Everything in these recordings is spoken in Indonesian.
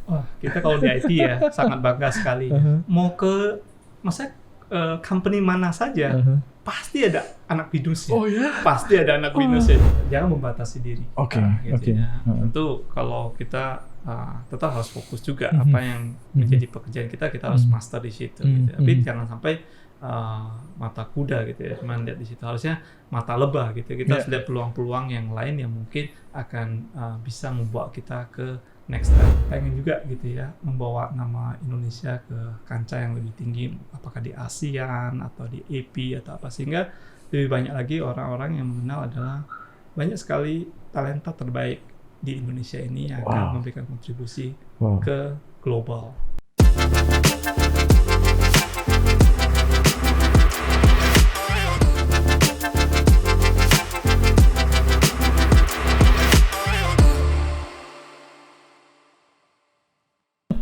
Wah, kita kalau di IT ya sangat bangga sekali. Mau ke company mana saja, pasti ada anak binusnya. Oh ya? Pasti ada anak binusnya. Jangan membatasi diri. Oke. Gitu ya. Tentu kalau kita tetap harus fokus juga apa yang menjadi pekerjaan kita harus master di situ. Gitu. Tapi jangan sampai mata kuda gitu ya, cuma lihat di situ. Harusnya mata lebah gitu. Kita harus lihat peluang-peluang yang lain yang mungkin akan bisa membawa kita ke next step. Pengen juga gitu ya membawa nama Indonesia ke kancah yang lebih tinggi, apakah di ASEAN atau di AP atau apa, sehingga lebih banyak lagi orang-orang yang mengenal adalah banyak sekali talenta terbaik di Indonesia ini yang akan memberikan kontribusi ke global.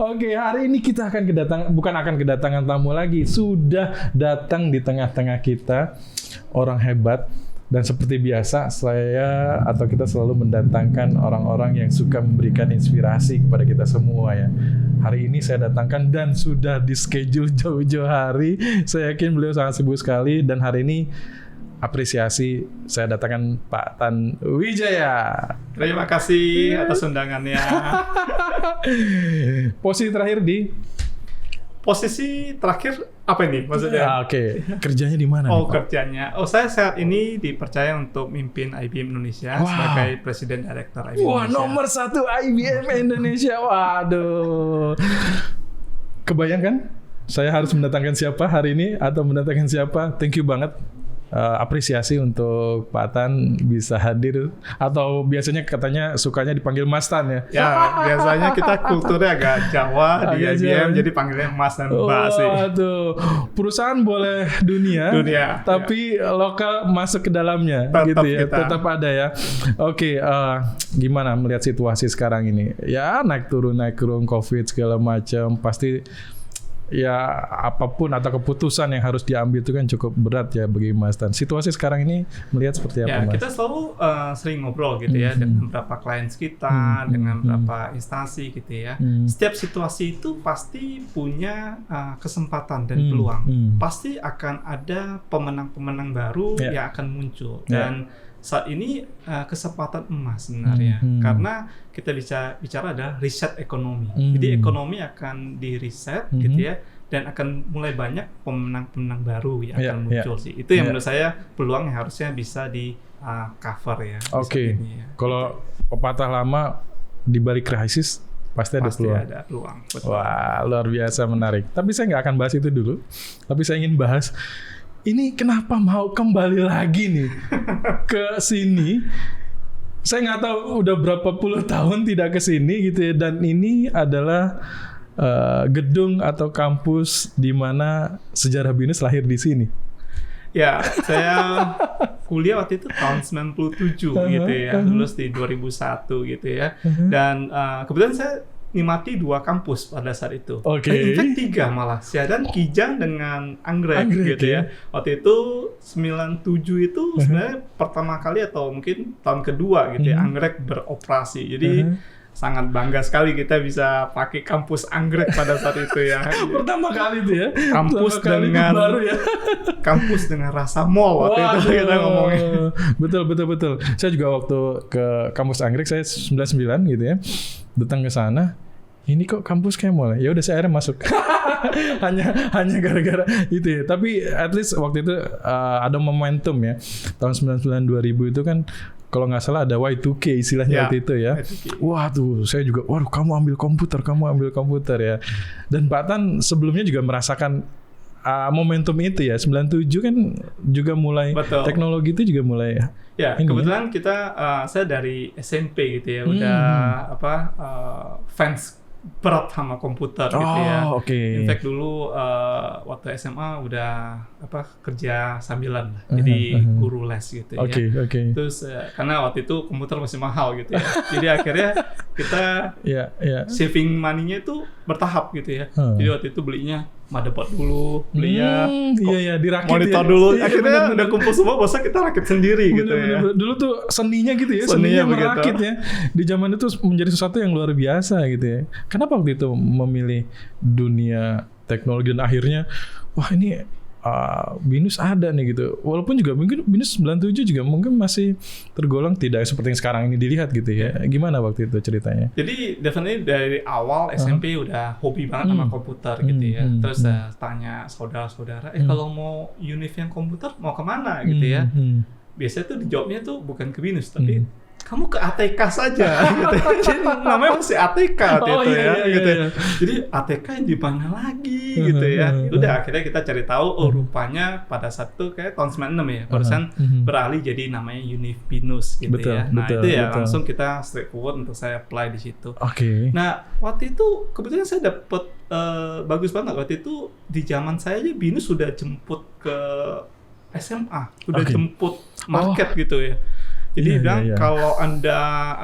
Oke, hari ini kita akan kedatangan tamu lagi. Sudah datang di tengah-tengah kita orang hebat. Dan seperti biasa, kita selalu mendatangkan orang-orang yang suka memberikan inspirasi kepada kita semua ya. Hari ini saya datangkan dan sudah di schedule jauh-jauh hari. Saya yakin beliau sangat sibuk sekali, dan hari ini apresiasi saya datangkan Pak Tan Wijaya. Terima kasih atas undangannya. Posisi terakhir apa ini maksudnya? Oke. Kerjanya di mana? Kerjanya. Saya saat ini dipercaya untuk mimpin IBM Indonesia sebagai Presiden Direktur IBM Indonesia. Nomor 1 IBM Indonesia. Waduh. Kebayangkan? Saya harus mendatangkan siapa hari ini atau mendatangkan siapa? Thank you banget. Apresiasi untuk Pak Tan bisa hadir, atau biasanya katanya sukanya dipanggil Mas Tan ya? Ya, biasanya kita kulturnya agak Jawa di IBM, jadi panggilnya Mas dan Mbak sih. Waduh, perusahaan boleh dunia tapi lokal masuk ke dalamnya, gitu ya, tetap ada ya. Oke, gimana melihat situasi sekarang ini? Ya naik turun COVID segala macam, pasti ya apapun atau keputusan yang harus diambil itu kan cukup berat ya bagi Mas Tan. Situasi sekarang ini melihat seperti apa, Mas? Kita selalu sering ngobrol gitu ya dengan beberapa klien kita, dengan beberapa instansi gitu ya. Setiap situasi itu pasti punya kesempatan dan peluang. Pasti akan ada pemenang-pemenang baru yang akan muncul. Dan saat ini kesempatan emas sebenarnya, karena kita bicara adalah riset ekonomi. Jadi ekonomi akan di riset gitu ya, dan akan mulai banyak pemenang-pemenang baru yang akan muncul sih. Itu yang menurut saya peluang yang harusnya bisa di cover ya. Oke. Kalau pepatah lama di balik krisis pasti ada peluang. Betul. Wah, luar biasa menarik. Tapi saya nggak akan bahas itu dulu. Tapi saya ingin bahas, ini kenapa mau kembali lagi nih ke sini? Saya nggak tahu udah berapa puluh tahun tidak ke sini gitu ya. Dan ini adalah gedung atau kampus di mana sejarah BINUS lahir di sini. Ya, saya kuliah waktu itu tahun 97 gitu ya, lulus di 2001 gitu ya. Dan kebetulan saya nikmati 2 kampus pada saat itu. In fact 3 malah, Syadan, Kijang, dengan Anggrek gitu ya. Waktu itu 97 itu sebenarnya pertama kali atau mungkin tahun kedua gitu ya, Anggrek beroperasi. Jadi sangat bangga sekali kita bisa pakai kampus Anggrek pada saat itu ya. Pertama kali itu ya. Kampus dengan rasa mall waktu itu kita ngomongin. Betul. Saya juga waktu ke kampus Anggrek, saya 99 gitu ya. Datang ke sana, ini kok kampus kayak mall. Ya udah saya akhirnya masuk. hanya gara-gara itu ya. Tapi at least waktu itu ada momentum ya. Tahun 99 2000 itu kan kalau nggak salah ada Y2K istilahnya waktu itu ya. Wah tuh saya juga, kamu ambil komputer ya. Dan Pak Tan sebelumnya juga merasakan momentum itu ya. 97 kan juga mulai, teknologi itu juga mulai. Ya, kebetulan saya dari SMP gitu ya, udah fans berat sama komputer gitu ya. In fact dulu waktu SMA udah kerja sambilan, jadi guru les gitu ya. Terus karena waktu itu komputer masih mahal gitu ya. Jadi akhirnya kita ya. saving money-nya itu bertahap gitu ya. Jadi waktu itu belinya motherboard dulu, belinya iya dirakit monitor ya. dulu. Iya, Akhirnya udah kumpul semua, bosan kita rakit sendiri gitu ya. Dulu tuh seninya gitu ya, Seninya merakit ya. Di zaman itu menjadi sesuatu yang luar biasa gitu ya. Kenapa waktu itu memilih dunia teknologi dan akhirnya wah ini BINUS ada nih gitu. Walaupun juga mungkin BINUS 97 juga mungkin masih tergolong tidak seperti yang sekarang ini dilihat gitu ya. Gimana waktu itu ceritanya? Jadi definitely dari awal SMP udah hobi banget sama komputer gitu ya. Terus saya tanya saudara-saudara, kalau mau univ yang komputer mau kemana gitu ya. Biasanya tuh dijawabnya tuh bukan ke BINUS tapi kamu ke ATK saja gitu. Jadi namanya masih ATK gitu ya. Jadi ATK yang di mana lagi gitu ya. Udah akhirnya kita cari tahu rupanya pada saat itu kayak tahun 96 ya barusan beralih jadi namanya univ BINUS gitu ya. Nah itu ya langsung kita straightforward untuk saya apply di situ. Nah waktu itu kebetulan saya dapet bagus banget waktu itu di zaman saya aja BINUS sudah jemput ke SMA, udah jemput market gitu ya. Jadi bilang kalau Anda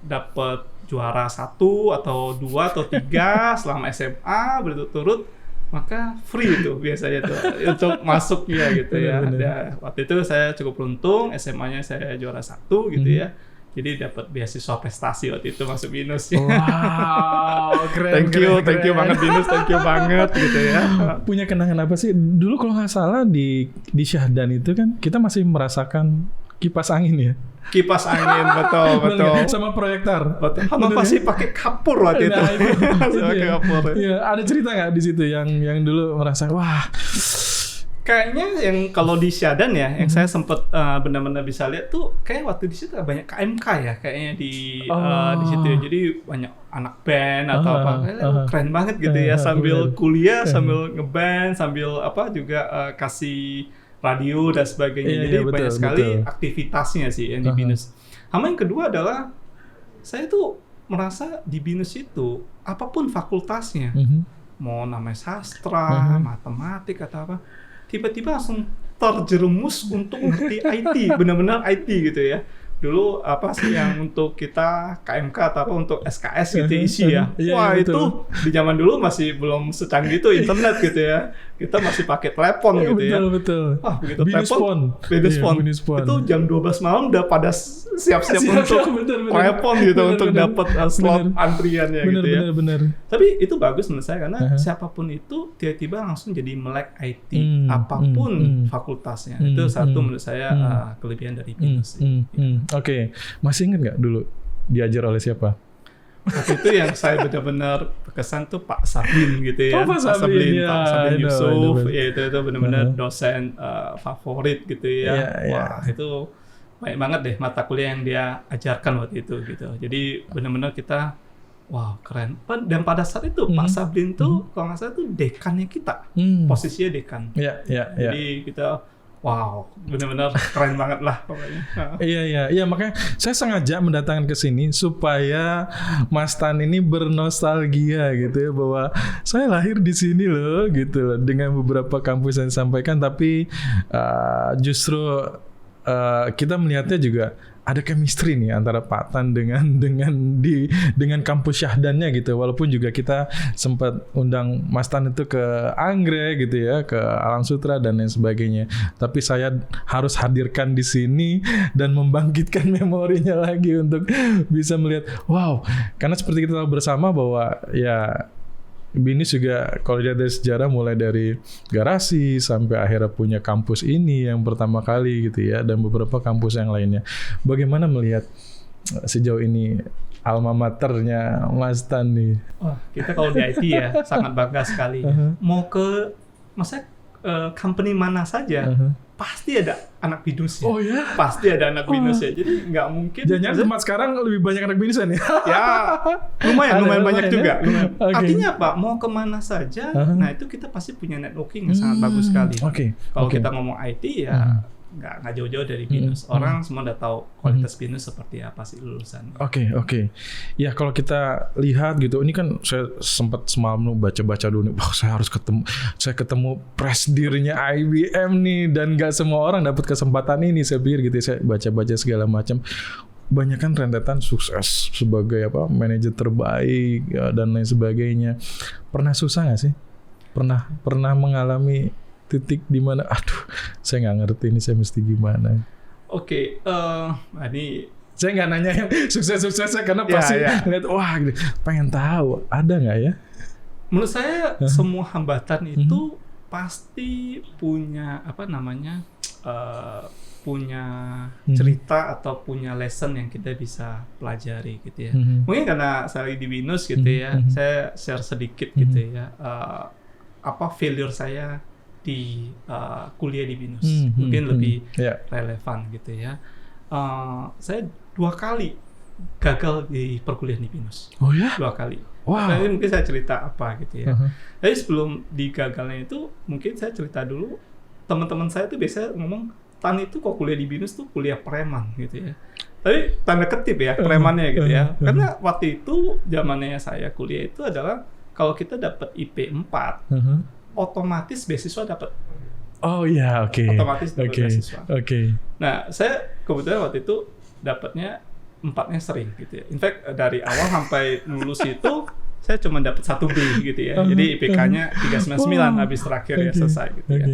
dapat juara 1 atau 2 atau 3 selama SMA berturut-turut maka free itu biasanya tuh untuk masuknya gitu ya. Dan waktu itu saya cukup beruntung, SMA-nya saya juara 1 gitu ya. Jadi dapat beasiswa prestasi waktu itu masuk BINUS. Wow, keren. Thank you banget BINUS, thank you banget gitu ya. Punya kenangan apa sih? Dulu kalau nggak salah di Syahdan itu kan kita masih merasakan kipas angin ya. Kipas angin betul. Sama proyektor. Betul. Sama pasti pakai kapur waktu itu. Pakai kapur. Iya, ada cerita nggak di situ yang dulu merasa wah. Kayaknya yang kalau di Syahdan ya, yang saya sempat benar-benar bisa lihat tuh kayak waktu di situ banyak KMK ya, kayaknya di situ ya. Jadi banyak anak band atau apa, keren banget gitu ya. Sambil kuliah, sambil ngeband, sambil juga kasih radio dan sebagainya. Jadi banyak sekali aktivitasnya sih yang di BINUS. Sama yang kedua adalah saya tuh merasa di BINUS itu apapun fakultasnya, mau namanya sastra, matematik atau apa, tiba-tiba langsung terjerumus untuk ngerti IT, benar-benar IT gitu ya. Dulu apa sih yang untuk kita KMK atau apa untuk SKS gitu isi ya. Wah itu di zaman dulu masih belum secanggih itu internet gitu ya. Kita masih pakai telepon gitu ya. Betul. Wah begitu telepon, BINUS Phone. Itu jam 12 malam udah pada siap-siap untuk telepon gitu untuk dapat slot antriannya gitu ya. Benar. Tapi itu bagus menurut saya karena siapapun itu tiba-tiba langsung jadi melek IT apapun fakultasnya. Itu satu menurut saya kelebihan dari BINUS. Oke, masih ingat nggak dulu diajar oleh siapa? Waktu itu yang saya benar-benar berkesan tuh Pak Sablin gitu ya. Pak Sablin Yusuf, ya itu benar-benar dosen favorit gitu ya. Wah itu banyak banget deh mata kuliah yang dia ajarkan waktu itu gitu. Jadi benar-benar kita, wow keren. Dan pada saat itu Pak Sablin tuh kalau nggak salah tuh dekannya kita, posisinya dekan. Jadi kita wow, benar-benar keren banget lah pokoknya. Iya, makanya saya sengaja mendatangkan ke sini supaya Mas Tan ini bernostalgia gitu ya bahwa saya lahir di sini loh gitu loh, dengan beberapa kampus yang disampaikan, tapi justru kita melihatnya juga ada chemistry nih antara Pak Tan dengan kampus Syahdannya gitu. Walaupun juga kita sempat undang Mas Tan itu ke Anggrek gitu ya, ke Alam Sutra dan lain sebagainya. Tapi saya harus hadirkan di sini dan membangkitkan memorinya lagi untuk bisa melihat wow, karena seperti kita tahu bersama bahwa ya BINUS juga kalau lihat dari sejarah mulai dari garasi sampai akhirnya punya kampus ini yang pertama kali gitu ya, dan beberapa kampus yang lainnya. Bagaimana melihat sejauh ini alma maternya Mas Tan nih? Wah, kita kalau di IT ya sangat bangga sekali. Mau ke company mana saja pasti ada anak BINUS ya. Oh ya? Pasti ada anak BINUS ya. Jadi nggak mungkin. Jangan-jangan tempat sekarang lebih banyak anak BINUS ya? Ya, lumayan banyak juga. Okay. Artinya apa? Mau kemana saja, nah itu kita pasti punya networking yang sangat bagus sekali. Kalau kita ngomong IT ya nggak jauh-jauh dari BINUS. Orang semua udah tahu kualitas BINUS seperti apa sih lulusan. Oke. Ya kalau kita lihat gitu, ini kan saya sempat semalam baca-baca dulu nih, saya harus ketemu presidennya IBM nih, dan nggak semua orang dapat kesempatan ini, saya pikir gitu, saya baca-baca segala macam. banyak kan rentetan sukses sebagai apa manajer terbaik ya, dan lain sebagainya. Pernah susah nggak sih? Pernah mengalami titik di mana aduh saya nggak ngerti ini saya mesti gimana. Oke, ini Saya nggak nanya yang sukses-suksesnya karena pasti ngeliat wah gitu. Pengen tahu ada nggak ya? menurut saya semua hambatan itu pasti punya apa namanya punya cerita atau punya lesson yang kita bisa pelajari gitu ya. Mungkin karena saya lagi di Binus gitu ya, saya share sedikit gitu ya apa failure saya di kuliah di Binus. Mungkin lebih relevan gitu ya. Saya 2 kali gagal di perkuliahan di Binus. Oh ya? 2 kali. Wow. Nah, mungkin saya cerita apa gitu ya. Tapi sebelum di gagalnya itu, mungkin saya cerita dulu. Teman-teman saya tuh biasanya ngomong, Tan itu kok kuliah di Binus tuh kuliah preman gitu ya. Tapi tanda ketip ya, premannya gitu ya. Karena waktu itu zamannya saya kuliah itu adalah kalau kita dapat IP 4, otomatis beasiswa dapat. Oh iya, oke. Otomatis dapat beasiswa. Oke. Nah, saya kebetulan waktu itu dapatnya 4-nya sering gitu ya. In fact dari awal sampai lulus itu saya cuma dapat 1B gitu ya. Jadi IPK-nya 399 habis terakhir ya selesai gitu ya.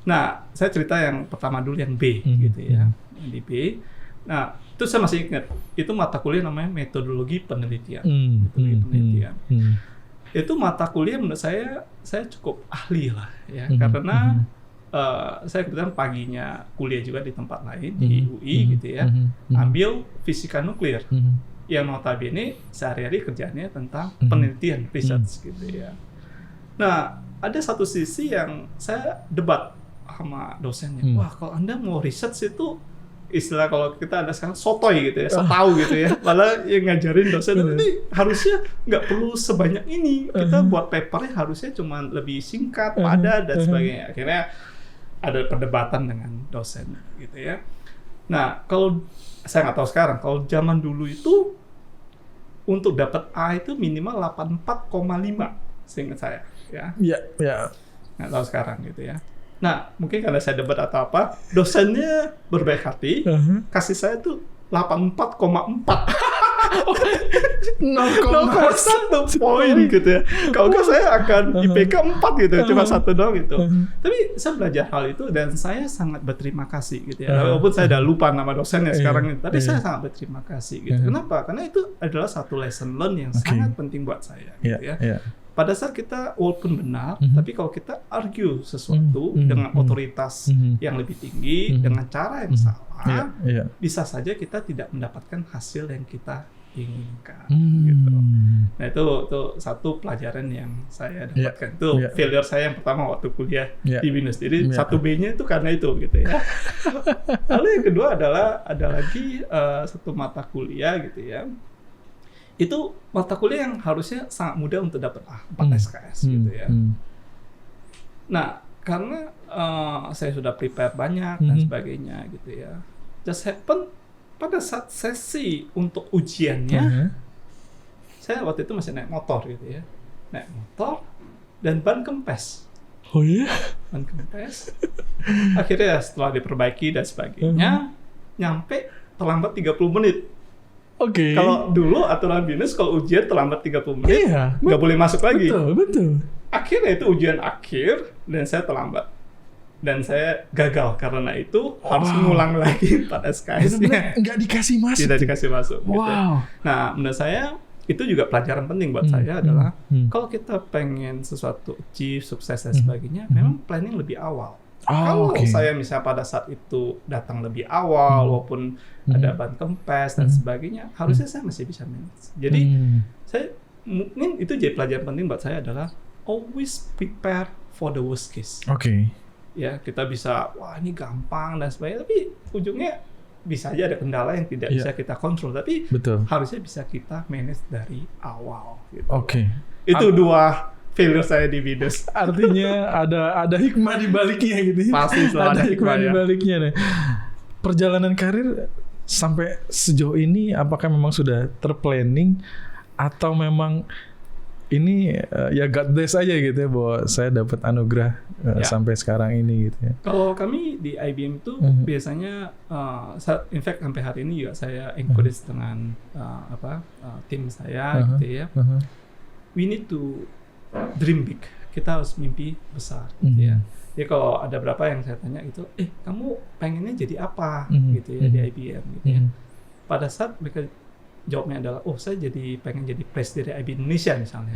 Nah, saya cerita yang pertama dulu yang B gitu ya. Di B. Nah, itu saya masih ingat. Itu mata kuliah namanya metodologi penelitian. Metodologi penelitian. Itu mata kuliah menurut saya cukup ahli lah ya. Karena saya kebetulan paginya kuliah juga di tempat lain di UI gitu ya, ambil fisika nuklir yang notabene sehari-hari kerjanya tentang penelitian research gitu ya. Nah ada satu sisi yang saya debat sama dosennya, wah kalau Anda mau research itu istilah kalau kita ada sekarang sotoy gitu ya, setau gitu ya, malah yang ngajarin dosen ini harusnya nggak perlu sebanyak ini, kita buat papernya harusnya cuma lebih singkat, padat dan sebagainya. Akhirnya ada perdebatan dengan dosen gitu ya. Nah, kalau saya nggak tahu sekarang, kalau zaman dulu itu untuk dapat A itu minimal 84,5 seingat saya ya. Iya. Nggak tahu sekarang gitu ya. Nah, mungkin karena saya debat atau apa, dosennya berbaik hati, kasih saya tuh 84,4. 0,1 poin gitu ya. Kalau nggak saya akan IPK 4 gitu, cuma 1 doang gitu. Tapi saya belajar hal itu dan saya sangat berterima kasih gitu ya. Walaupun saya udah lupa nama dosennya sekarang ini, tapi saya sangat berterima kasih gitu. Kenapa? Karena itu adalah satu lesson learn yang sangat penting buat saya gitu ya. Pada saat kita walaupun benar, tapi kalau kita argue sesuatu dengan otoritas yang lebih tinggi, dengan cara yang salah, bisa saja kita tidak mendapatkan hasil yang kita inginkan. Gitu. Nah itu satu pelajaran yang saya dapatkan. Itu failure saya yang pertama waktu kuliah di Binus. Jadi 1B-nya itu karena itu gitu ya. Lalu yang kedua ada lagi satu mata kuliah gitu ya. Itu mata kuliah yang harusnya sangat mudah untuk dapat 4 SKS gitu ya. Nah, karena saya sudah prepare banyak dan sebagainya gitu ya. Just happen pada saat sesi untuk ujiannya, saya waktu itu masih naik motor gitu ya. Naik motor dan ban kempes. Oh iya? Ban kempes. Akhirnya setelah diperbaiki dan sebagainya, nyampe terlambat 30 menit. Oke. Kalau dulu aturan Binus kalau ujian terlambat 30 menit, nggak boleh masuk lagi. Betul. Akhirnya itu ujian akhir dan saya terlambat. Dan saya gagal karena itu harus ngulang lagi 4 SKS-nya. Nggak dikasih masuk. Tidak dikasih masuk. Wow. Gitu. Nah, menurut saya itu juga pelajaran penting buat saya adalah kalau kita pengen sesuatu achieve, sukses dan sebagainya, memang planning lebih awal. Kalau saya misalnya pada saat itu datang lebih awal, walaupun ada ban kempes dan sebagainya, harusnya saya masih bisa manage. Jadi saya mungkin itu jadi pelajaran penting buat saya adalah always prepare for the worst case. Ya kita bisa wah ini gampang dan sebagainya, tapi ujungnya bisa aja ada kendala yang tidak bisa kita kontrol, tapi harusnya bisa kita manage dari awal. Gitu. Itu 2 failure saya di Binus. Artinya ada hikmah di baliknya gitu. Pasti selalu ada hikmah di baliknya nih. Perjalanan karir sampai sejauh ini apakah memang sudah terplanning atau memang ini ya God bless aja gitu ya bahwa saya dapat anugerah sampai sekarang ini gitu ya. Kalau kami di IBM itu biasanya, in fact sampai hari ini juga saya encourage dengan tim saya gitu ya. We need to dream big. Kita harus mimpi besar gitu ya. Jadi kalau ada berapa yang saya tanya gitu, kamu pengennya jadi apa gitu ya di IBM gitu ya. Pada saat mereka jawabnya adalah, saya pengen jadi presiden IBM Indonesia misalnya.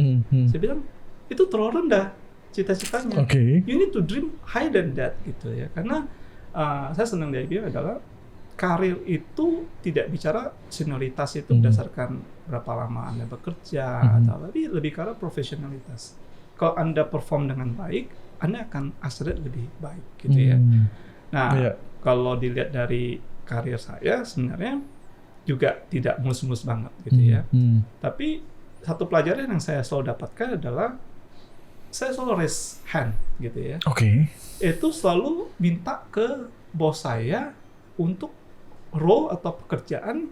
Saya bilang, itu terlalu rendah cita-citanya. You need to dream higher than that gitu ya. Karena saya senang di IBM adalah karir itu tidak bicara senioritas itu berdasarkan berapa lama Anda bekerja atau lebih karena profesionalitas. Kalau Anda perform dengan baik, Anda akan accelerate lebih baik gitu ya. Nah, kalau dilihat dari karir saya sebenarnya juga tidak mulus-mulus banget gitu ya. Tapi satu pelajaran yang saya selalu dapatkan adalah saya selalu raise hand gitu ya. Itu selalu minta ke bos saya untuk role atau pekerjaan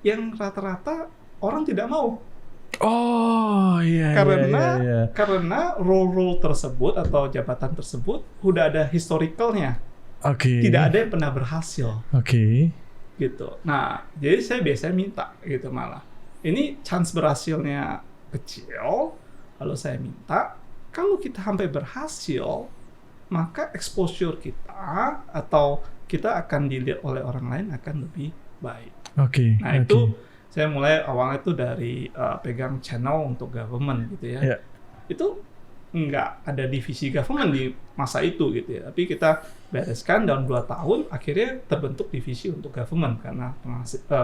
yang rata-rata orang tidak mau. Karena role tersebut atau jabatan tersebut udah ada historicalnya. Tidak ada yang pernah berhasil. Gitu. Nah, jadi saya biasanya minta gitu malah. Ini chance berhasilnya kecil. Lalu saya minta kalau kita sampai berhasil, maka exposure kita atau kita akan dilihat oleh orang lain akan lebih baik. Nah, itu saya mulai awalnya itu dari pegang channel untuk government gitu ya. Itu nggak ada divisi government di masa itu gitu ya. Tapi kita bereskan dalam 2 tahun akhirnya terbentuk divisi untuk government karena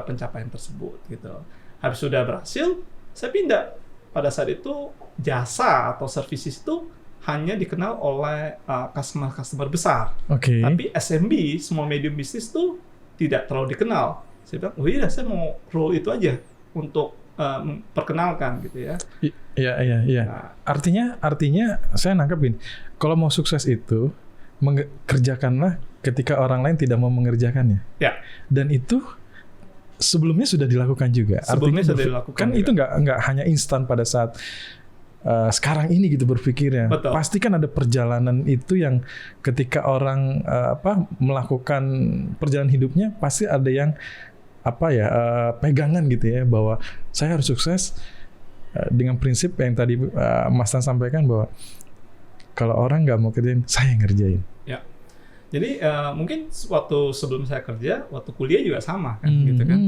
pencapaian tersebut gitu. Habis sudah berhasil, saya pindah. Pada saat itu jasa atau services itu hanya dikenal oleh customer besar. Tapi SMB, small medium business itu tidak terlalu dikenal. Saya bilang, iya saya mau role itu aja untuk memperkenalkan gitu ya. Iya. Nah, artinya saya nangkepin, kalau mau sukses itu kerjakanlah ketika orang lain tidak mau mengerjakannya. Dan itu sebelumnya sudah dilakukan juga. Sudah dilakukan. Kan juga. Itu nggak hanya instan pada saat sekarang ini gitu berpikirnya. Pasti kan ada perjalanan itu yang ketika orang melakukan perjalanan hidupnya pasti ada yang pegangan gitu ya bahwa saya harus sukses dengan prinsip yang tadi Mas Tan sampaikan bahwa kalau orang nggak mau kerjain, saya yang ngerjain. Jadi mungkin waktu sebelum saya kerja, waktu kuliah juga sama kan gitu kan.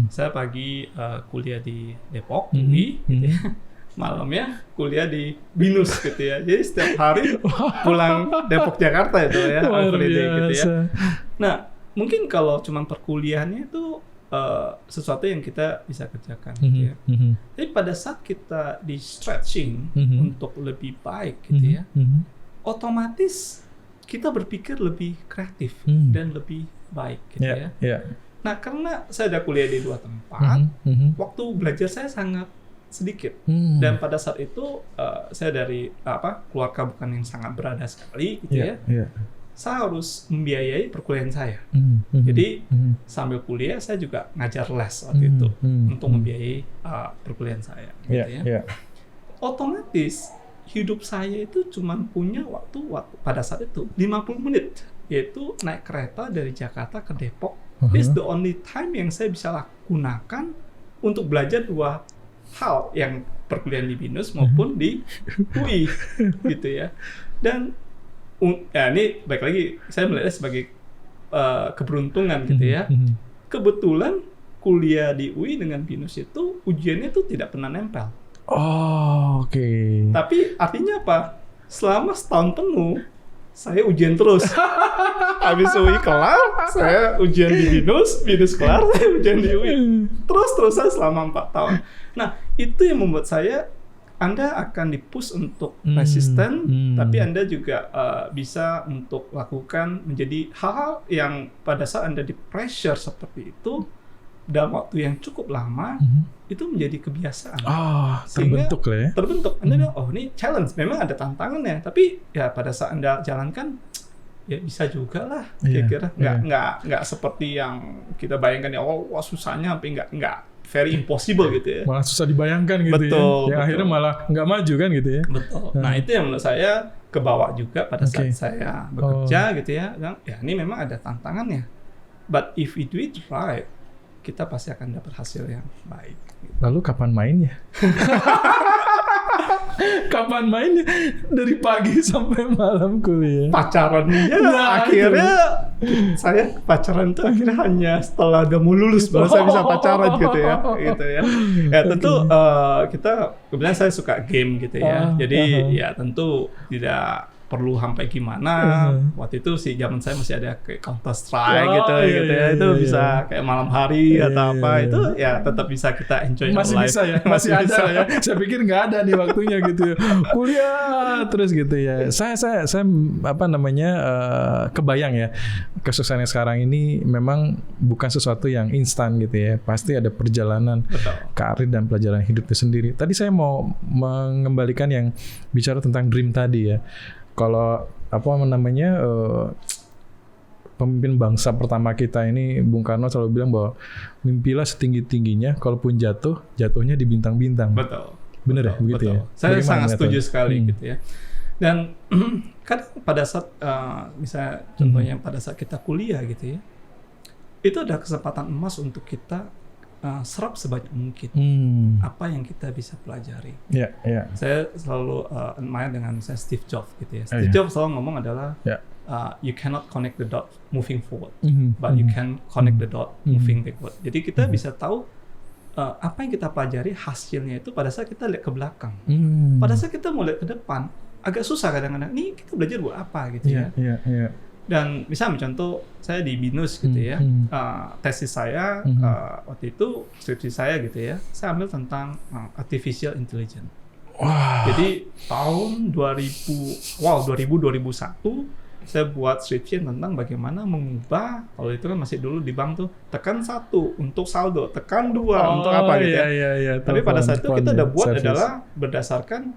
Saya pagi kuliah di Depok, UI, gitu ya. Malamnya kuliah di BINUS gitu ya. Jadi setiap hari pulang Depok Jakarta itu ya, gitu ya. Nah, mungkin kalau cuma perkuliahannya itu sesuatu yang kita bisa kerjakan gitu ya. Tapi pada saat kita di stretching untuk lebih baik gitu ya, otomatis kita berpikir lebih kreatif dan lebih baik gitu ya. Nah, karena saya ada kuliah di 2 tempat, waktu belajar saya sangat sedikit. Dan pada saat itu saya dari keluarga bukan yang sangat berada sekali gitu ya. Saya harus membiayai perkuliahan saya. Jadi sambil kuliah saya juga ngajar les waktu itu untuk membiayai perkuliahan saya gitu ya. Otomatis hidup saya itu cuma punya waktu pada saat itu 50 menit, yaitu naik kereta dari Jakarta ke Depok. This the only time yang saya bisa gunakan untuk belajar 2 hal, yang perkuliahan di BINUS maupun di UI gitu ya. Dan ini baik lagi saya melihatnya sebagai keberuntungan gitu ya. Kebetulan kuliah di UI dengan BINUS itu ujiannya itu tidak pernah nempel. Tapi artinya apa? Selama setahun penuh saya ujian terus. Habis UI kelar, saya ujian di BINUS kelar, saya ujian di UI. Terus-terusan selama 4 tahun. Nah, itu yang membuat saya, Anda akan di-push untuk resisten, tapi Anda juga bisa untuk lakukan menjadi hal-hal yang pada saat Anda di-pressure seperti itu, dalam waktu yang cukup lama, itu menjadi kebiasaan. Terbentuk lah ya. Terbentuk. Anda bilang, ini challenge, memang ada tantangannya, tapi ya pada saat Anda jalankan, ya bisa juga lah, kira-kira. Nggak seperti yang kita bayangkan ya, susahnya, tapi nggak very impossible gitu ya. Malah susah dibayangkan gitu Betul, ya. Yang akhirnya malah nggak maju kan gitu ya. Betul. Nah itu yang menurut saya kebawa juga pada saat saya bekerja gitu ya. Ya ini memang ada tantangannya. But if we do it right, kita pasti akan dapat hasil yang baik. Lalu kapan mainnya? Kapan mainnya? Dari pagi sampai malam kuliah. Pacarannya akhirnya saya pacaran itu akhirnya hanya setelah udah mau lulus baru saya bisa pacaran gitu ya. Ya tentu kita kebetulan saya suka game gitu ya. Jadi ya tentu tidak perlu sampai gimana. Waktu itu sih zaman saya masih ada kayak Counter Strike gitu ya. Itu bisa kayak malam hari atau apa itu ya tetap bisa kita enjoy masih life. Bisa ya, masih ada lah ya. Saya pikir nggak ada nih waktunya gitu. Kuliah terus gitu ya. Saya apa namanya kebayang ya kesuksesan sekarang ini memang bukan sesuatu yang instan gitu ya. Pasti ada perjalanan karir dan pelajaran hidupnya sendiri. Tadi saya mau mengembalikan yang bicara tentang dream tadi ya. Kalau apa namanya pemimpin bangsa pertama kita ini Bung Karno selalu bilang bahwa mimpilah setinggi-tingginya, kalaupun jatuhnya di bintang-bintang. Betul. Benar ya begitu ya. Saya sangat setuju sekali gitu ya. Dan kan pada saat misalnya contohnya pada saat kita kuliah gitu ya, itu ada kesempatan emas untuk kita serap sebanyak mungkin apa yang kita bisa pelajari. Saya selalu admire dengan saya Steve Jobs gitu ya. Steve Jobs selalu ngomong adalah you cannot connect the dot moving forward, but you can connect the dot moving backward. Jadi kita bisa tahu apa yang kita pelajari hasilnya itu pada saat kita lihat ke belakang. Pada saat kita mau lihat ke depan agak susah kadang-kadang. Nih kita belajar buat apa gitu ya. Dan misalnya contoh saya di BINUS gitu ya, tesis saya waktu itu skripsi saya gitu ya, saya ambil tentang artificial intelligence. Jadi tahun 2000 2001 saya buat skripsi tentang bagaimana mengubah, kalau itu kan masih dulu di bank tuh tekan 1 untuk saldo, tekan 2 untuk apa gitu ya. Tapi pada saat itu kita udah buat adalah berdasarkan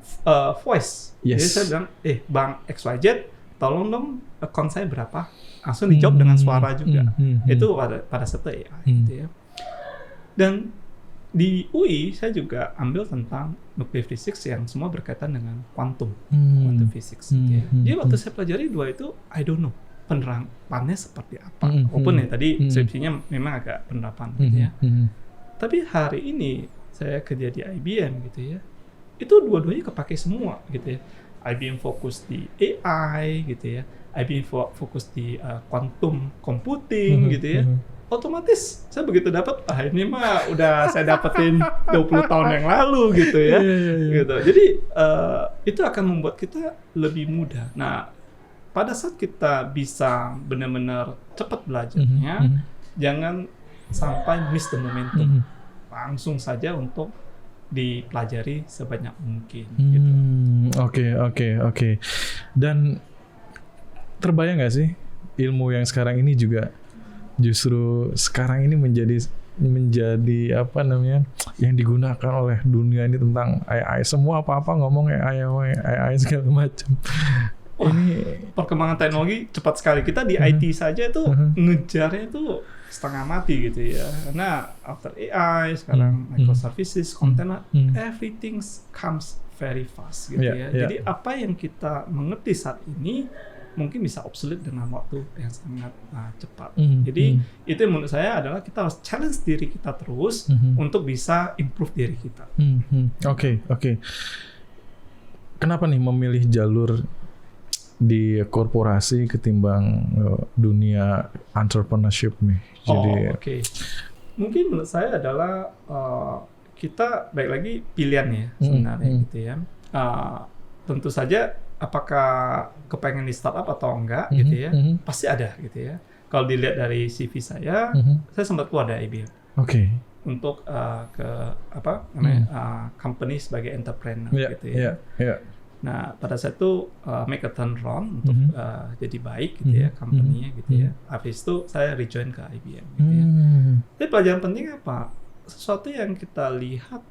voice. Jadi saya bilang, Bank XYZ tolong dong account saya berapa, langsung dijawab dengan suara juga. Itu pada saat AI gitu ya. Dan di UI saya juga ambil tentang nuclear physics yang semua berkaitan dengan quantum physics gitu ya. Jadi waktu saya pelajari dua itu I don't know penerapannya seperti apa. Walaupun ya tadi skripsinya memang agak penerapan gitu ya. Tapi hari ini saya kerja di IBM gitu ya. Itu dua-duanya kepake semua gitu ya. IBM fokus di AI gitu ya, IBM fokus di quantum computing gitu ya. Otomatis saya begitu dapat, ini mah udah saya dapetin 20 tahun yang lalu gitu ya. Gitu. Jadi itu akan membuat kita lebih mudah. Nah, pada saat kita bisa benar-benar cepat belajarnya, jangan sampai miss the momentum. Langsung saja untuk dipelajari sebanyak mungkin gitu. Oke. Dan terbayang nggak sih ilmu yang sekarang ini juga justru sekarang ini menjadi apa namanya yang digunakan oleh dunia ini tentang AI, semua apa-apa ngomong AI segala macam. Ini perkembangan teknologi cepat sekali. Kita di IT saja itu ngejarnya itu setengah mati gitu ya. Karena after AI sekarang microservices, container, everything comes very fast gitu ya. Jadi apa yang kita mengerti saat ini mungkin bisa obsolete dengan waktu yang sangat cepat. Jadi itu yang menurut saya adalah kita harus challenge diri kita terus untuk bisa improve diri kita. Oke. Kenapa nih memilih jalur di korporasi ketimbang dunia entrepreneurship nih? Jadi mungkin menurut saya adalah kita baik lagi pilihan ya sebenarnya gitu ya. Tentu saja apakah kepengen di startup atau enggak gitu ya, pasti ada gitu ya. Kalau dilihat dari CV saya sempat keluar dari IBM. Untuk ke apa namanya company sebagai entrepreneur gitu ya. Nah, pada saat itu make a turnaround untuk jadi baik gitu ya company-nya gitu ya. Habis itu saya rejoin ke IBM gitu ya. Tapi pelajaran penting apa? Sesuatu yang kita lihat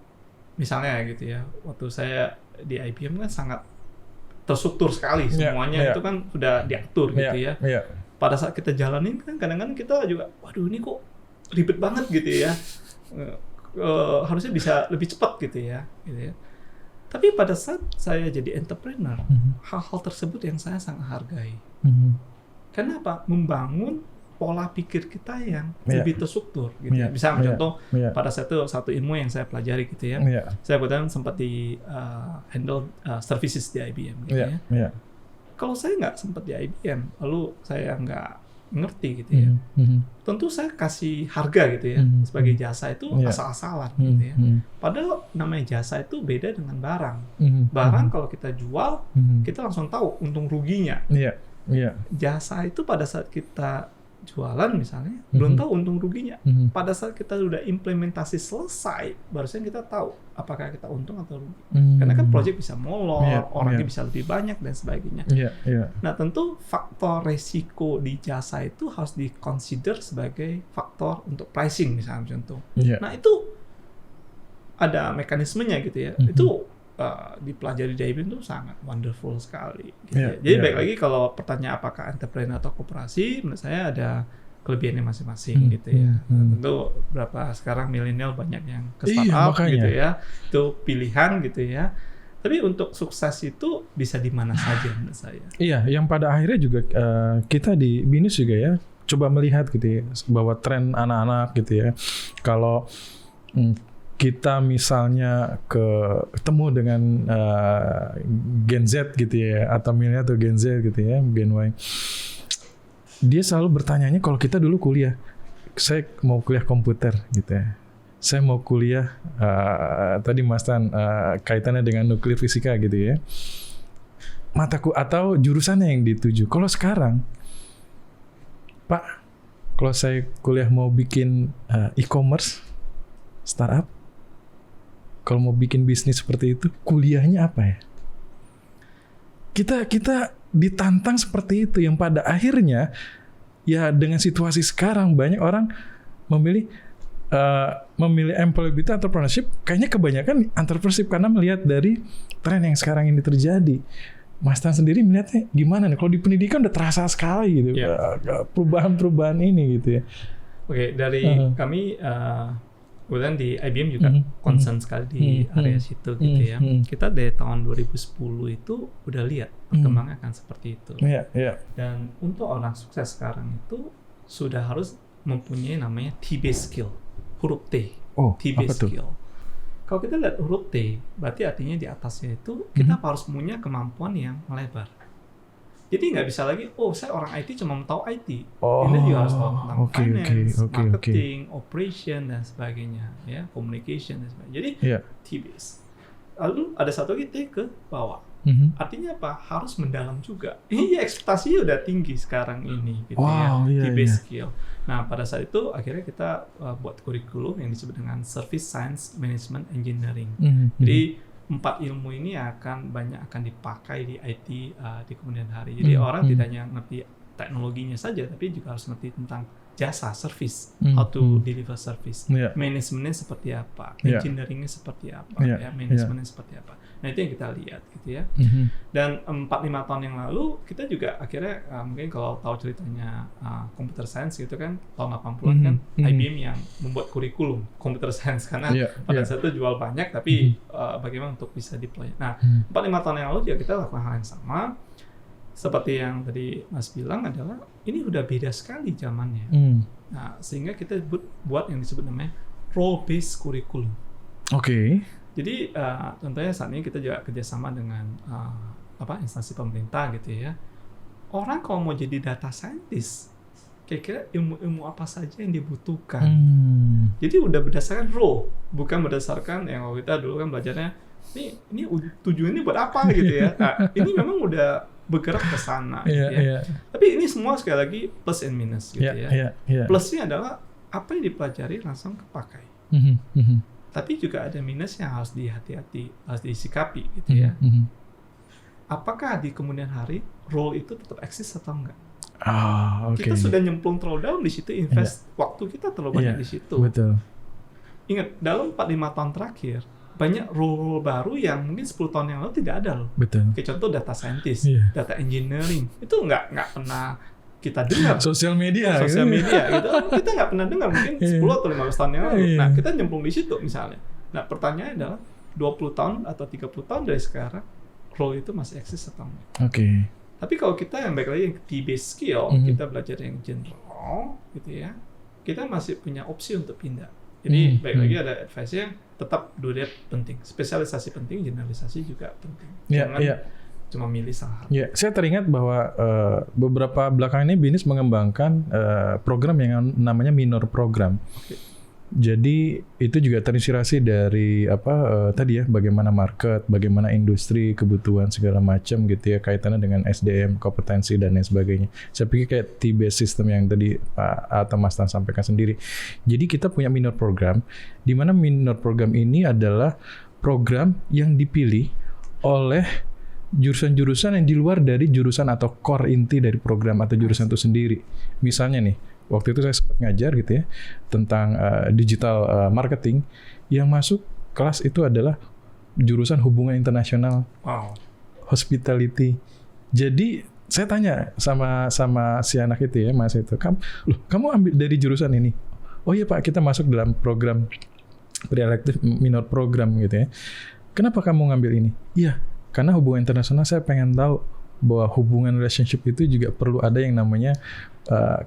misalnya gitu ya. Waktu saya di IBM kan sangat terstruktur sekali semuanya itu kan sudah diatur gitu ya. Pada saat kita jalanin kan kadang-kadang kita juga waduh ini kok ribet banget gitu ya. harusnya bisa lebih cepat gitu ya. Tapi pada saat saya jadi entrepreneur, hal-hal tersebut yang saya sangat hargai. Karena apa? Membangun pola pikir kita yang lebih terstruktur gitu ya. Misalnya contoh pada saat itu satu ilmu yang saya pelajari gitu ya. Saya kebetulan sempat di handle services di IBM gitu ya. Kalau saya nggak sempat di IBM, lalu saya nggak ngerti gitu ya. Tentu saya kasih harga gitu ya sebagai jasa itu asal-asalan gitu ya. Padahal namanya jasa itu beda dengan barang. Barang kalau kita jual, kita langsung tahu untung ruginya. Jasa itu pada saat kita jualan misalnya, belum tahu untung ruginya. Pada saat kita sudah implementasi selesai, barusan kita tahu apakah kita untung atau rugi. Karena kan project bisa molor, orangnya bisa lebih banyak dan sebagainya. Nah tentu faktor resiko di jasa itu harus di-consider sebagai faktor untuk pricing misalnya contoh. Nah itu ada mekanismenya gitu ya. Itu dipelajari di IBM itu sangat wonderful sekali gitu ya. Jadi baik lagi kalau pertanyaan apakah entrepreneur atau koperasi, menurut saya ada kelebihannya masing-masing gitu ya. Tentu berapa sekarang milenial banyak yang ke startup gitu ya, itu pilihan gitu ya. Tapi untuk sukses itu bisa di mana saja menurut saya. Iya, yang pada akhirnya juga kita di BINUS juga ya coba melihat gitu ya bahwa tren anak-anak gitu ya. Kalau kita misalnya ketemu dengan Gen Z gitu ya, atau milenial atau Gen Z gitu ya, Gen Y, dia selalu bertanyanya kalau kita dulu kuliah, saya mau kuliah komputer gitu ya, saya mau kuliah tadi Mas Tan kaitannya dengan nuklir fisika gitu ya, mataku atau jurusannya yang dituju. Kalau sekarang, Pak, kalau saya kuliah mau bikin e-commerce, startup, kalau mau bikin bisnis seperti itu, kuliahnya apa ya? Kita ditantang seperti itu, yang pada akhirnya ya dengan situasi sekarang banyak orang memilih employability entrepreneurship. Kayaknya kebanyakan entrepreneurship karena melihat dari tren yang sekarang ini terjadi. Mas Tan sendiri melihatnya gimana nih? Kalau di pendidikan udah terasa sekali gitu perubahan-perubahan ini gitu ya. Oke, dari kami kemudian di IBM juga concern sekali di area situ gitu ya. Kita dari tahun 2010 itu udah lihat perkembangan akan seperti itu. Dan untuk orang sukses sekarang itu sudah harus mempunyai namanya T-based skill, huruf T, T-based skill. Kalau kita lihat huruf T, berarti artinya di atasnya itu kita harus punya kemampuan yang melebar. Jadi nggak bisa lagi, saya orang IT cuma tahu IT. Ini juga harus tahu tentang finance, marketing, operation dan sebagainya, ya, communication dan sebagainya. Jadi T-based. Lalu ada satu lagi T ke bawah. Artinya apa? Harus mendalam juga. Ini ekspektasinya udah tinggi sekarang ini, gitu T-based skill. Nah pada saat itu akhirnya kita buat kurikulum yang disebut dengan Service Science Management Engineering. Jadi 4 ilmu ini banyak akan dipakai di IT di kemudian hari. Jadi orang tidak hanya ngerti teknologinya saja, tapi juga harus ngerti tentang jasa, service, how to deliver service, manajemennya seperti apa, engineeringnya seperti apa, manajemennya seperti apa. Nah itu yang kita lihat gitu ya. Dan 4-5 tahun yang lalu kita juga akhirnya mungkin kalau tahu ceritanya computer science gitu kan, tahun 80-an kan IBM yang membuat kurikulum computer science karena pada saat itu jual banyak tapi bagaimana untuk bisa deploy. Nah 4-5 tahun yang lalu juga kita lakukan hal yang sama. Seperti yang tadi Mas bilang adalah ini udah beda sekali zamannya. Nah, sehingga kita buat yang disebut namanya role based curriculum. Jadi contohnya saat ini kita juga kerjasama dengan instansi pemerintah gitu ya. Orang kalau mau jadi data scientist, kira-kira ilmu apa saja yang dibutuhkan. Jadi udah berdasarkan role, bukan berdasarkan yang kita dulu kan belajarnya ini tujuannya buat apa gitu ya. Nah, ini memang udah bergerak ke sana gitu ya. Tapi ini semua sekali lagi plus and minus gitu ya. Plusnya adalah apa yang dipelajari langsung kepakai. Tapi juga ada minus yang harus dihati-hati, harus disikapi gitu ya. Apakah di kemudian hari role itu tetap eksis atau enggak? Kita sudah nyemplung terlalu dalam di situ, invest waktu kita terlalu banyak di situ. Betul. Ingat, dalam 4-5 tahun terakhir banyak role baru yang mungkin 10 tahun yang lalu tidak ada loh. Betul. Kayak contoh data scientist, data engineering, itu nggak pernah kita dengar Sosial media gitu, kita nggak pernah dengar mungkin 10 atau 15 tahun yang lalu. Nah, kita nyemplung di situ misalnya. Nah, pertanyaannya adalah 20 tahun atau 30 tahun dari sekarang, role itu masih eksis atau enggak? Oke. Tapi kalau kita yang baik lagi yang T-based skill, kita belajar yang general gitu ya, kita masih punya opsi untuk pindah. Jadi baik lagi ada advice-nya, tetap dua penting. Spesialisasi penting, generalisasi juga penting. Jangan cuma milih salah. Ya, saya teringat bahwa beberapa belakangan ini BINUS mengembangkan program yang namanya minor program. Okay. Jadi itu juga terinspirasi dari tadi ya, bagaimana market, bagaimana industri, kebutuhan segala macam gitu ya, kaitannya dengan SDM, kompetensi dan lain sebagainya. Saya pikir kayak T-based system yang tadi Pak atau Mas Tan sampaikan sendiri. Jadi kita punya minor program, di mana minor program ini adalah program yang dipilih oleh jurusan-jurusan yang di luar dari jurusan atau core inti dari program atau jurusan itu sendiri. Misalnya nih, waktu itu saya sempat ngajar gitu ya tentang digital marketing, yang masuk kelas itu adalah jurusan hubungan internasional, hospitality. Jadi saya tanya sama si anak itu ya, Mas itu, kamu ambil dari jurusan ini? Oh iya Pak, kita masuk dalam program pre-elective minor program gitu ya. Kenapa kamu ngambil ini? Iya, karena hubungan internasional saya pengen tahu bahwa hubungan relationship itu juga perlu ada yang namanya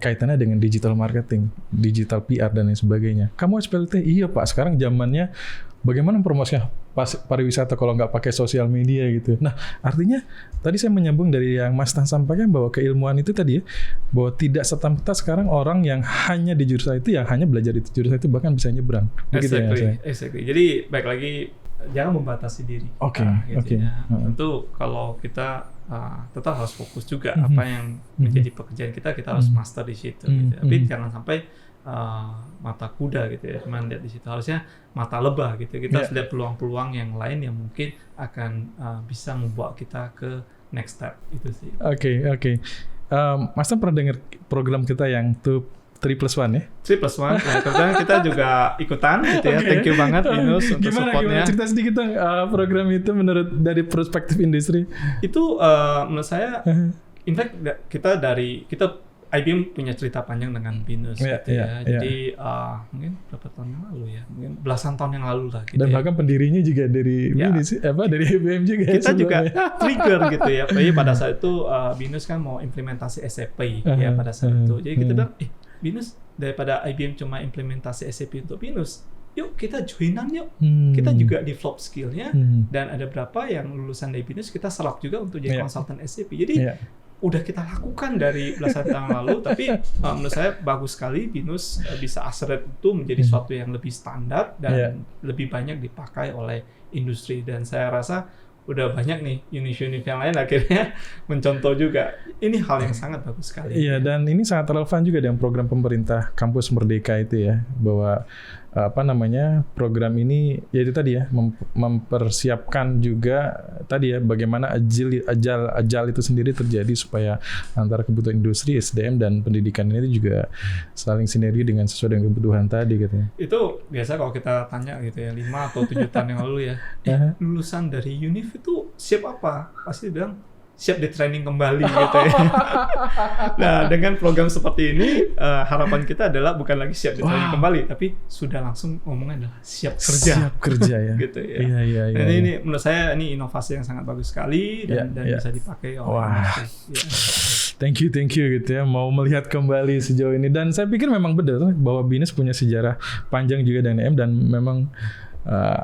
kaitannya dengan digital marketing, digital PR dan lain sebagainya. Kamu SPLT? Iya Pak, sekarang zamannya bagaimana promosinya pariwisata kalau nggak pakai sosial media gitu. Nah, artinya tadi saya menyambung dari yang Mas Tan sampaikan bahwa keilmuan itu tadi ya, bahwa tidak serta-merta sekarang orang yang hanya di jurusan itu, yang hanya belajar itu jurusan itu bahkan bisa nyebrang. Exactly. Jadi baik lagi, jangan membatasi diri. Oke. Ya. Tentu kalau kita tetap harus fokus juga apa yang menjadi pekerjaan kita harus master di situ. Gitu. Tapi jangan sampai mata kuda gitu ya, cuman lihat di situ. Harusnya mata lebah gitu. Kita harus lihat peluang-peluang yang lain yang mungkin akan bisa membawa kita ke next step itu sih. Oke. Mas pernah dengar program kita yang 3+1 ya? 3+1, ya, kebetulan kita juga ikutan gitu ya. Thank you banget BINUS untuk supportnya. Gimana cerita sedikit dong program itu menurut dari perspektif industri? Itu menurut saya, in fact kita IBM punya cerita panjang dengan BINUS gitu ya. Jadi mungkin berapa tahun yang lalu ya, mungkin belasan tahun yang lalu lah. Gitu. Dan bahkan pendirinya juga dari BINUS, dari IBM juga. Kita juga trigger gitu ya. Jadi pada saat itu BINUS kan mau implementasi SAP ya pada saat itu. Jadi kita bilang, BINUS daripada IBM cuma implementasi SAP untuk BINUS, yuk kita joinan yuk. Kita juga develop skillnya, dan ada berapa yang lulusan dari BINUS kita serap juga untuk jadi konsultan SAP. Jadi udah kita lakukan dari belasan tahun lalu, tapi menurut saya bagus sekali BINUS bisa accelerate itu menjadi suatu yang lebih standar dan lebih banyak dipakai oleh industri. Dan saya rasa udah banyak nih unit-unit yang lain akhirnya mencontoh juga. Ini hal yang sangat bagus sekali. Iya, dan ini sangat relevan juga dengan program pemerintah Kampus Merdeka itu ya, bahwa program ini yaitu tadi ya, mempersiapkan juga tadi ya, bagaimana agile itu sendiri terjadi supaya antara kebutuhan industri, SDM dan pendidikan ini juga saling sinergi dengan sesuai dengan kebutuhan tadi gitu ya. Itu biasa kalau kita tanya gitu ya, 5 atau 7 tahun yang lalu ya, lulusan dari UNIF itu siap apa? Pasti bilang siap di training kembali gitu ya. Nah, dengan program seperti ini harapan kita adalah bukan lagi siap di training kembali, tapi sudah langsung ngomongnya adalah siap kerja. Siap kerja ya. Gitu ya. Iya. Dan ini menurut saya ini inovasi yang sangat bagus sekali dan bisa dipakai oleh Thank you gitu ya, mau melihat kembali sejauh ini. Dan saya pikir memang benar bahwa BINUS punya sejarah panjang juga dengan IBM, dan memang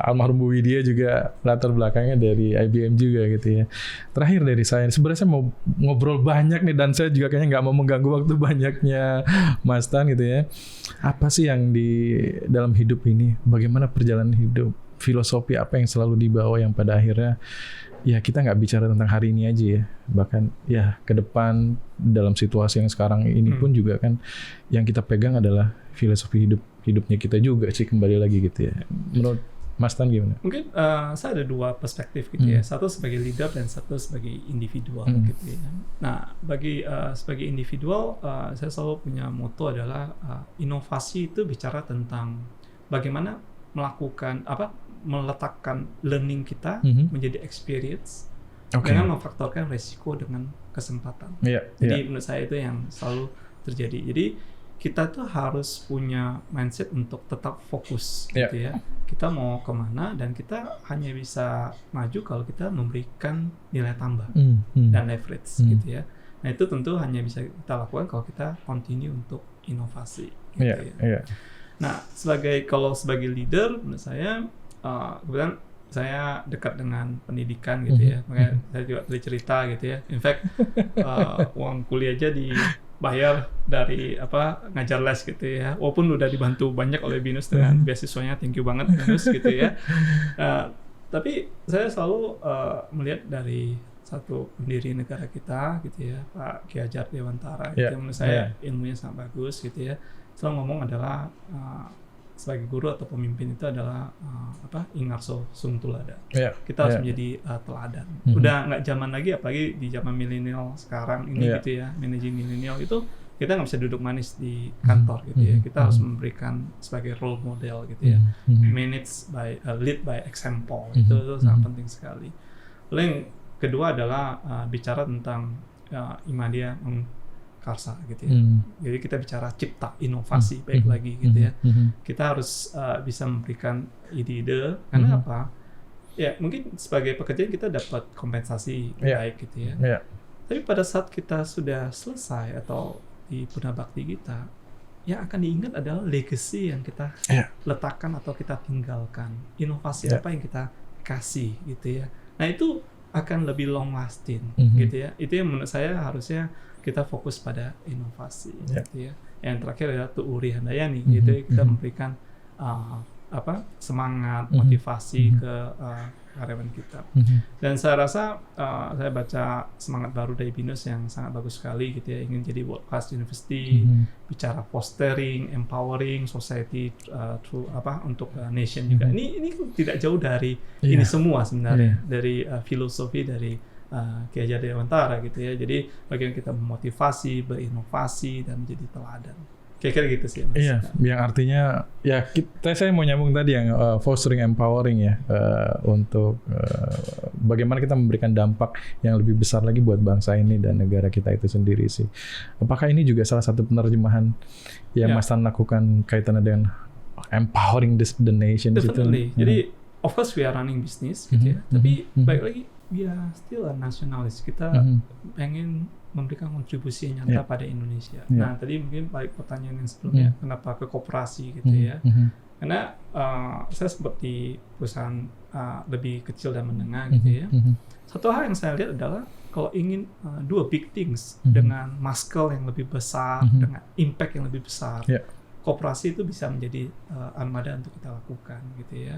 almarhum Bu Widya juga latar belakangnya dari IBM juga gitu ya. Terakhir dari saya, sebenarnya saya mau ngobrol banyak nih, dan saya juga kayaknya nggak mau mengganggu waktu banyaknya Mas Tan gitu ya. Apa sih yang di dalam hidup ini? Bagaimana perjalanan hidup? Filosofi apa yang selalu dibawa yang pada akhirnya ya kita nggak bicara tentang hari ini aja ya, bahkan ya ke depan dalam situasi yang sekarang ini pun juga kan yang kita pegang adalah filosofi hidupnya kita juga sih, kembali lagi gitu ya. Menurut Mas Tan gimana? Mungkin saya ada dua perspektif gitu ya, satu sebagai leader dan satu sebagai individual gitu ya. Nah, sebagai individual saya selalu punya moto adalah inovasi itu bicara tentang bagaimana meletakkan learning kita menjadi experience dengan memfaktorkan resiko dengan kesempatan. Jadi menurut saya itu yang selalu terjadi. Jadi kita tuh harus punya mindset untuk tetap fokus gitu ya. Kita mau kemana dan kita hanya bisa maju kalau kita memberikan nilai tambah dan leverage gitu ya. Nah itu tentu hanya bisa kita lakukan kalau kita continue untuk inovasi gitu ya. Nah kalau sebagai leader menurut saya kebetulan saya dekat dengan pendidikan gitu ya, makanya saya juga tadi cerita gitu ya. In fact uang kuliah aja dibayar dari ngajar les gitu ya, walaupun udah dibantu banyak oleh BINUS dengan beasiswanya, thank you banget BINUS gitu ya. Tapi saya selalu melihat dari satu pendiri negara kita gitu ya, Pak Ki Hajar Dewantara gitu, menurut saya ilmunya sangat bagus gitu ya. Selalu ngomong adalah sebagai guru atau pemimpin itu adalah ingarso sum tulada. Kita harus menjadi teladan. Udah nggak zaman lagi, apalagi di zaman milenial sekarang ini gitu ya, managing milenial itu kita nggak bisa duduk manis di kantor gitu ya. Kita harus memberikan sebagai role model gitu ya. Lead by example itu sangat penting sekali. Lalu yang kedua adalah bicara tentang Imadia Karsa gitu ya. Jadi kita bicara cipta inovasi baik lagi gitu ya. Kita harus bisa memberikan ide-ide karena apa? Ya mungkin sebagai pekerjaan kita dapat kompensasi baik gitu ya. Tapi pada saat kita sudah selesai atau di punabakti kita, yang akan diingat adalah legacy yang kita letakkan atau kita tinggalkan. Inovasi apa yang kita kasih gitu ya. Nah itu akan lebih long lasting gitu ya. Itu yang menurut saya harusnya kita fokus pada inovasi gitu ya. Yang terakhir adalah Tuuri Handayani gitu ya. Kita memberikan semangat, motivasi ke karyawan kita. Dan saya rasa saya baca semangat baru dari BINUS yang sangat bagus sekali gitu ya, ingin jadi world class university, bicara fostering, empowering society through untuk nation juga. Ini tidak jauh dari ini semua sebenarnya, dari filosofi dari Ki Hajar Dewantara gitu ya. Jadi bagaimana kita memotivasi, berinovasi dan menjadi teladan. Kira-kira gitu sih Mas. Iya, yang artinya ya saya mau nyambung tadi yang fostering empowering ya, untuk bagaimana kita memberikan dampak yang lebih besar lagi buat bangsa ini dan negara kita itu sendiri sih. Apakah ini juga salah satu penerjemahan yang Mas Tan lakukan kaitannya dengan empowering the nation gitu? Jadi of course we are running business gitu ya. Tapi baik lagi we are still a nationalist. Kita pengen memberikan kontribusi yang nyata pada Indonesia. Nah, tadi mungkin balik pertanyaan yang sebelumnya, kenapa ke koperasi gitu ya? Karena saya sempat di perusahaan lebih kecil dan menengah gitu ya. Satu hal yang saya lihat adalah kalau ingin do a big things dengan muscle yang lebih besar, dengan impact yang lebih besar, koperasi itu bisa menjadi armada untuk kita lakukan gitu ya.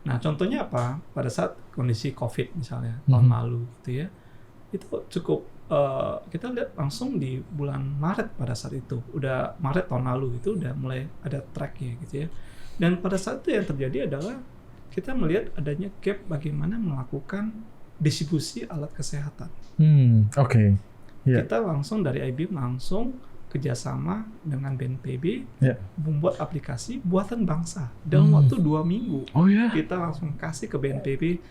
Nah, contohnya apa? Pada saat kondisi COVID misalnya tahun lalu gitu ya, itu cukup kita lihat langsung di bulan Maret pada saat itu, udah Maret tahun lalu itu udah mulai ada tracknya gitu ya. Dan pada saat itu yang terjadi adalah kita melihat adanya gap bagaimana melakukan distribusi alat kesehatan. Kita langsung dari IBM langsung kerjasama dengan BNPB membuat aplikasi buatan bangsa dalam waktu 2 minggu. Kita langsung kasih ke BNPB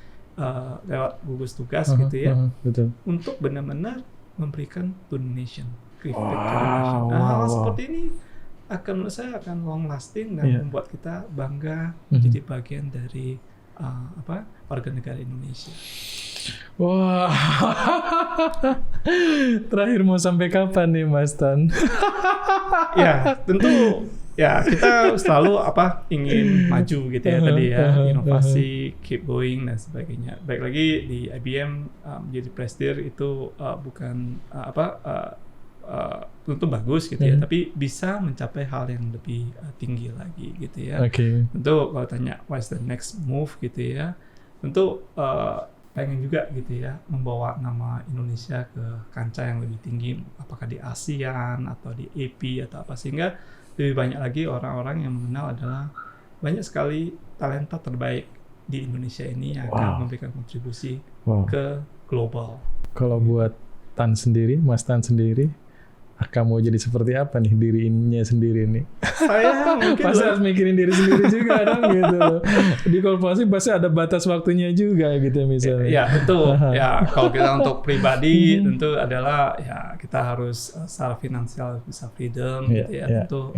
lewat gugus tugas gitu ya, untuk benar-benar memberikan to the nation, hal seperti ini menurut saya akan long lasting dan membuat kita bangga menjadi bagian dari warga negara Indonesia. Wah, terakhir mau sampai kapan nih Mas Tan? Ya tentu. Ya kita selalu ingin maju gitu ya tadi ya, inovasi, keep going dan sebagainya. Baik lagi di IBM menjadi presidir itu bukan tentu bagus gitu ya, tapi bisa mencapai hal yang lebih tinggi lagi gitu ya. Tentu kalau tanya what's the next move gitu ya, tentu pengen juga gitu ya membawa nama Indonesia ke kancah yang lebih tinggi, apakah di ASEAN atau di AP atau apa, sehingga lebih banyak lagi orang-orang yang mengenal adalah banyak sekali talenta terbaik di Indonesia ini yang akan memberikan kontribusi ke global. Kalau buat Tan sendiri, Mas Tan sendiri, kamu jadi seperti apa nih dirinya sendiri nih? Saya mungkin Pasti harus mikirin diri sendiri juga dong gitu. Di korporasi pasti ada batas waktunya juga gitu misalnya. ya betul. Ya kalau kita untuk pribadi tentu adalah ya kita harus secara finansial bisa freedom gitu ya. Tentu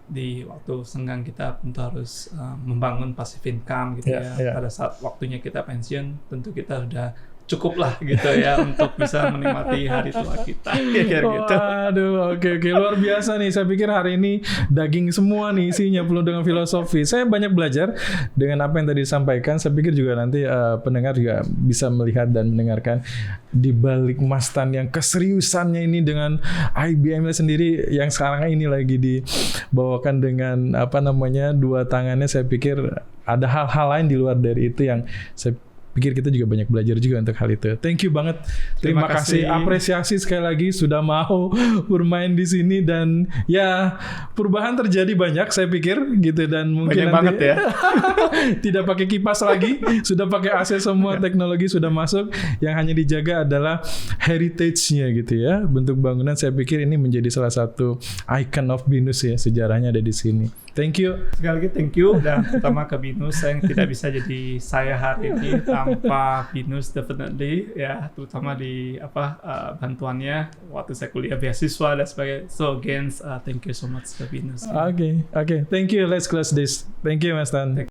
di waktu senggang kita tentu harus membangun passive income gitu ya. Pada saat waktunya kita pensiun tentu kita sudah cukup lah gitu ya untuk bisa menikmati hari tua kita kayak gitu. Aduh, oke luar biasa nih. Saya pikir hari ini daging semua nih isinya penuh dengan filosofi. Saya banyak belajar dengan apa yang tadi disampaikan. Saya pikir juga nanti pendengar juga bisa melihat dan mendengarkan di balik Mas Tan yang keseriusannya ini dengan IBM sendiri yang sekarang ini lagi dibawakan dengan dua tangannya. Saya pikir ada hal-hal lain di luar dari itu yang saya pikir kita juga banyak belajar juga untuk hal itu. Thank you banget. Terima kasih. Apresiasi sekali lagi sudah mau bermain di sini dan ya perubahan terjadi banyak saya pikir gitu dan mungkin banyak banget ya. Tidak pakai kipas lagi, sudah pakai AC semua, teknologi sudah masuk. Yang hanya dijaga adalah heritage-nya gitu ya. Bentuk bangunan saya pikir ini menjadi salah satu icon of BINUS ya, sejarahnya ada di sini. Thank you. Sekali lagi thank you dan terutama ke BINUS yang tidak bisa jadi saya hari ini tanpa BINUS definitely ya, terutama di bantuannya waktu saya kuliah beasiswa dan sebagainya. So again thank you so much ke BINUS. Okay. Thank you. Let's close this. Thank you Mas Tan.